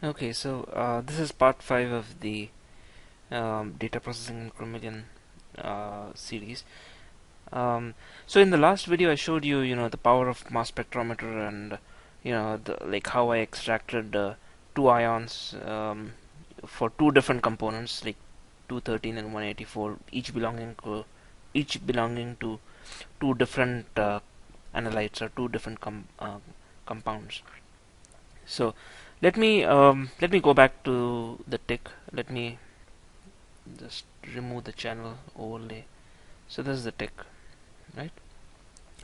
Okay, so this is part 5 of the data processing in Chromeleon series. So in the last video I showed you, the power of mass spectrometer and like how I extracted two ions for two different components like 213 and 184, each belonging to two different analytes or two different compounds. So let me go back to the tick. Let me just remove the channel overlay. So this is the tick, right?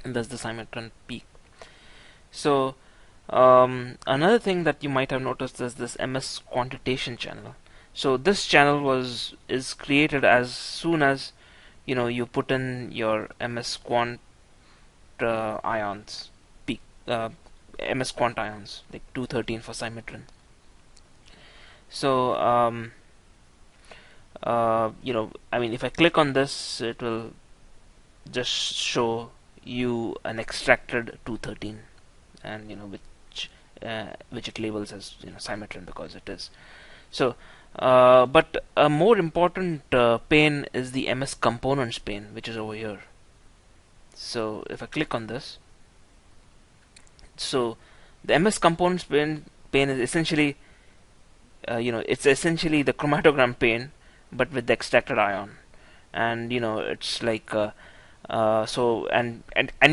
And that's the Symatron peak. So another thing that you might have noticed is this MS quantitation channel. So this channel is created as soon as you put in your MS quant ions peak, MS quant ions like 213 for Symatron. So I mean, if I click on this, it will just show you an extracted 213, and which it labels as Symatron because it is. So, but a more important pane is the MS components pane, which is over here. So if I click on this, so the MS components pane is essentially it's essentially the chromatogram pane, but with the extracted ion, and it's like so and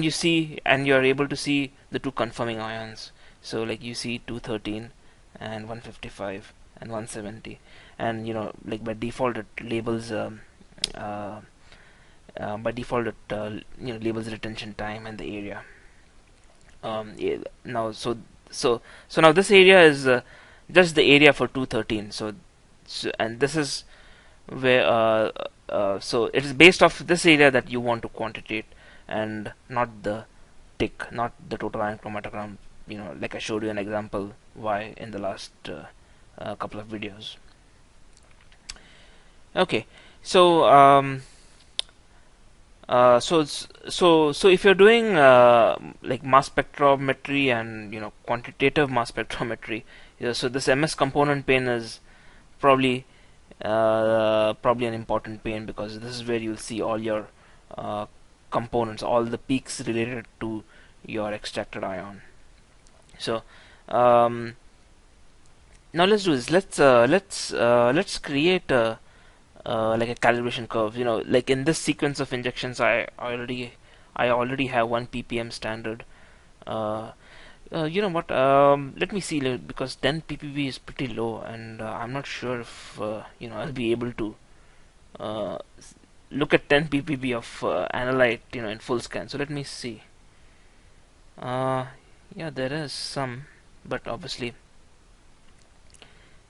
you see, and you're able to see the two conforming ions. So like you see 213 and 155 and 170, and like by default it labels labels retention time and the area. Yeah, now so now this area is just the area for 213. So and this is where so it is based off this area that you want to quantitate, and not the tick, not the total ion chromatogram, like I showed you an example why in the last couple of videos. Okay, so so if you're doing like mass spectrometry and quantitative mass spectrometry, so this MS component pane is probably probably an important pane, because this is where you'll see all your components, all the peaks related to your extracted ion. So now let's do this. Let's create a like a calibration curve. Like in this sequence of injections, I already have 1 ppm standard. Uh, you know what? Let me see, because 10 ppb is pretty low, and I'm not sure if I'll be able to uh, look at 10 ppb of analyte in full scan. So let me see. Uh, yeah, there is some, but obviously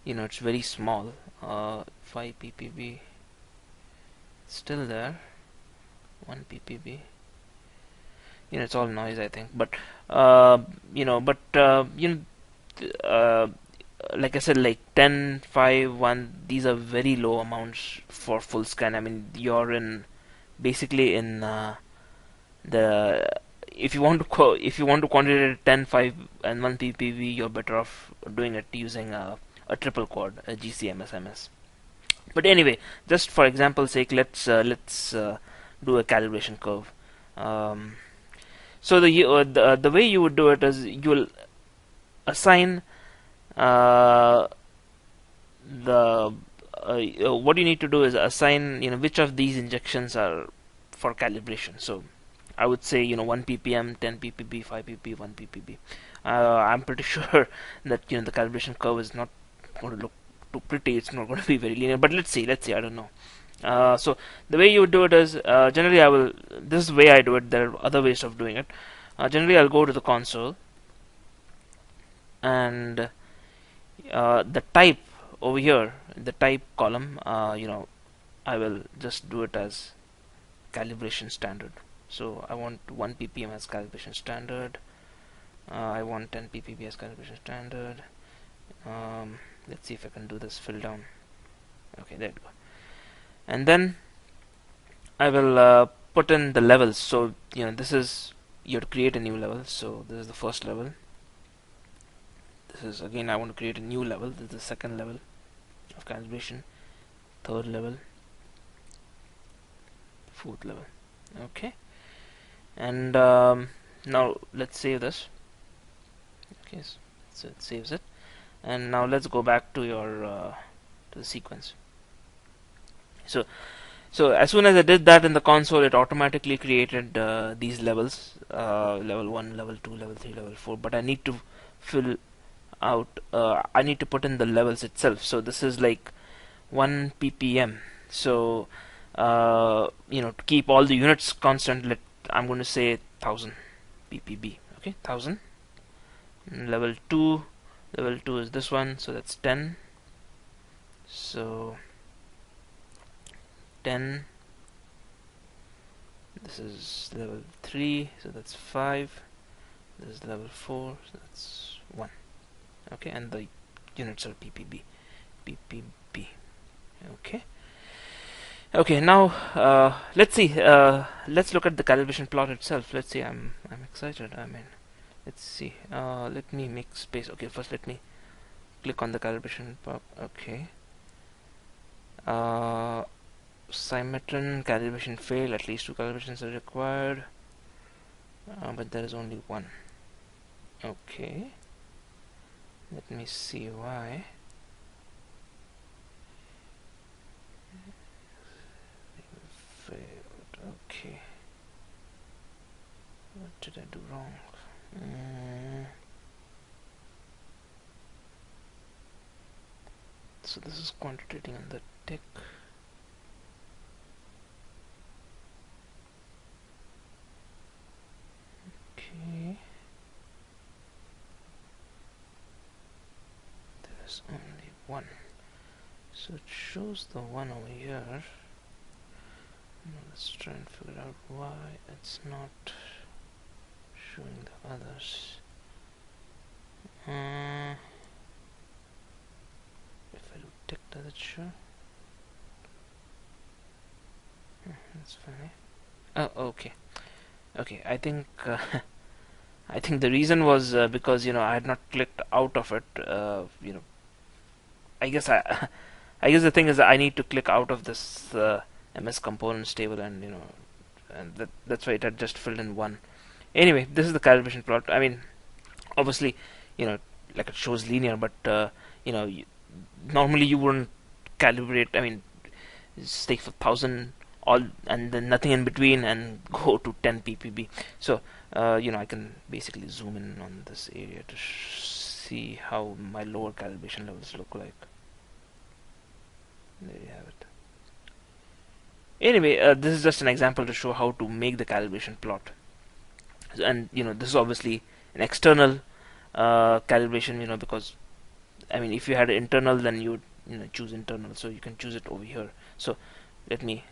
it's very small. 5 ppb still there. 1 ppb. It's all noise, I think. But uh, you know, but like I said, like 10, 5, 1, these are very low amounts for full scan. I mean, you're in basically in the if you want to quantitate 10, 5, and 1 ppb, you're better off doing it using a triple quad, a GCMSMS. But anyway, just for example's sake, let's do a calibration curve. Um, so the way you would do it is you'll assign uh, the what you need to do is assign which of these injections are for calibration. So I would say 1 ppm, 10 ppb, 5 pp, 1 ppb. I'm pretty sure that the calibration curve is not going to look too pretty. It's not going to be very linear. But let's see. I don't know. So the way you would do it is generally I will. This is the way I do it. There are other ways of doing it. Generally, I'll go to the console, and the type over here, the type column, I will just do it as calibration standard. So I want 1 ppm as calibration standard. I want 10 ppb as calibration standard. Let's see if I can do this fill down. Okay, there we go. And then I will put in the levels. So this is, you have to create a new level. So this is the first level, this is again, I want to create a new level. This is the second level of calibration, third level, fourth level. Okay, and now let's save this. Okay, so it saves it, and now let's go back to your to the sequence. So as soon as I did that in the console, it automatically created these levels, level 1, level 2, level 3, level 4, but I need to fill out, I need to put in the levels itself. So this is like 1 ppm. So to keep all the units constant, I'm going to say 1000 ppb. Okay, 1000. Level 2 is this one, so that's 10. So 10. This is level 3, so that's 5. This is level 4, so that's 1. Okay, and the units are ppb. Okay, now let's see. Let's look at the calibration plot itself. Let's see. I'm excited. I mean, let's see. Let me make space. Okay, first let me click on the calibration plot. Okay. Symmetron calibration failed. At least 2 calibrations are required, but there is only 1. Okay, let me see why. Failed. Okay, what did I do wrong? So this is quantitating on the tick. Okay, there's only 1, so it shows the 1 over here. Now let's try and figure out why it's not showing the others. If I do tick, does it show? That's funny. Oh, okay. I think I think the reason was because I had not clicked out of it. I guess I guess the thing is that I need to click out of this MS components table, and and that's why it had just filled in 1. Anyway, this is the calibration plot. I mean, obviously, like it shows linear, but normally you wouldn't calibrate. I mean, stay for 1000 all and then nothing in between and go to 10 ppb. So I can basically zoom in on this area to see how my lower calibration levels look like. There you have it. Anyway, this is just an example to show how to make the calibration plot. And this is obviously an external calibration, because I mean, if you had internal, then you would choose internal, so you can choose it over here. So let me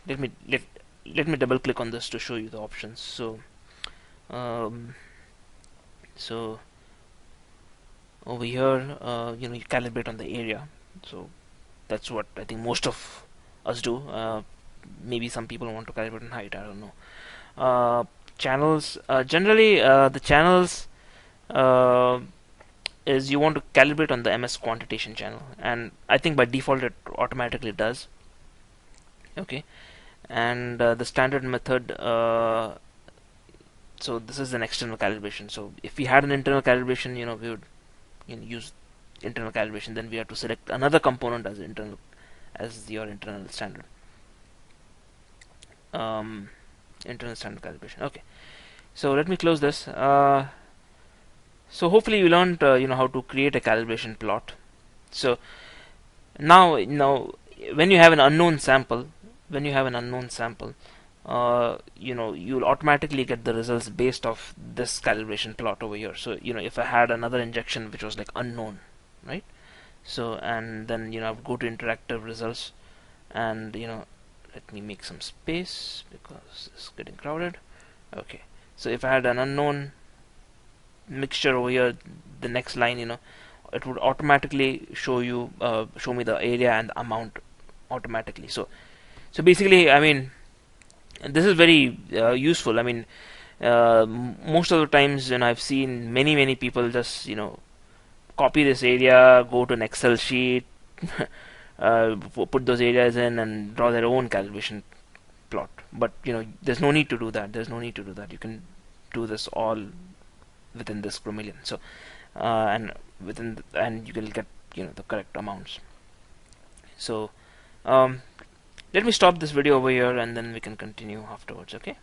double click on this to show you the options. So so over here, you calibrate on the area. So that's what I think most of us do. Maybe some people want to calibrate on height, I don't know. Channels, generally the channels is you want to calibrate on the MS quantitation channel, and I think by default it automatically does. Okay, and the standard method, so this is an external calibration. So if we had an internal calibration, we would use internal calibration, then we have to select another component as internal, as your internal standard internal standard calibration. Okay, so let me close this. So hopefully you learned how to create a calibration plot. So now when you have an unknown sample, you'll automatically get the results based off this calibration plot over here. So if I had another injection which was like unknown, right? So and then I would go to interactive results, and let me make some space because it's getting crowded. Okay, so if I had an unknown mixture over here, the next line, it would automatically show me the area and the amount automatically. So basically, I mean, this is very useful. I mean, most of the times, I've seen many people just copy this area, go to an Excel sheet, put those areas in, and draw their own calibration plot. But there's no need to do that. There's no need to do that. You can do this all within this Chromeleon. So and you will get the correct amounts. So let me stop this video over here, and then we can continue afterwards. Okay.